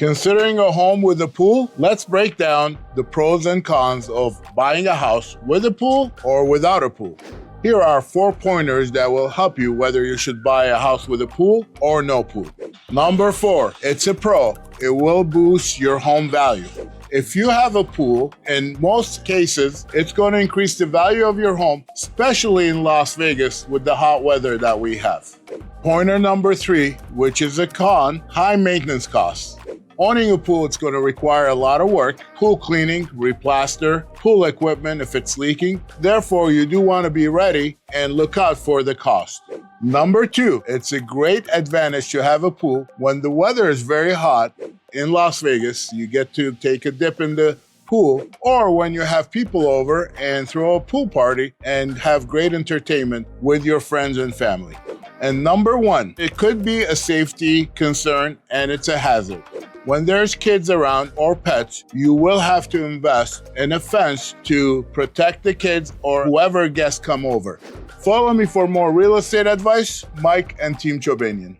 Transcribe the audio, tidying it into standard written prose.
Considering a home with a pool, let's break down the pros and cons of buying a house with a pool or without a pool. Here are 4 pointers that will help you whether you should buy a house with a pool or no pool. Number 4, it's a pro. It will boost your home value. If you have a pool, in most cases, it's going to increase the value of your home, especially in Las Vegas with the hot weather that we have. Pointer number 3, which is a con, high maintenance costs. Owning a pool, it's going to require a lot of work, pool cleaning, replaster, pool equipment if it's leaking. Therefore, you do want to be ready and look out for the cost. Number 2, it's a great advantage to have a pool. When the weather is very hot in Las Vegas, you get to take a dip in the pool, or when you have people over and throw a pool party and have great entertainment with your friends and family. And number 1, it could be a safety concern and it's a hazard. When there's kids around or pets, you will have to invest in a fence to protect the kids or whoever guests come over. Follow me for more real estate advice, Mike and Team Chobanian.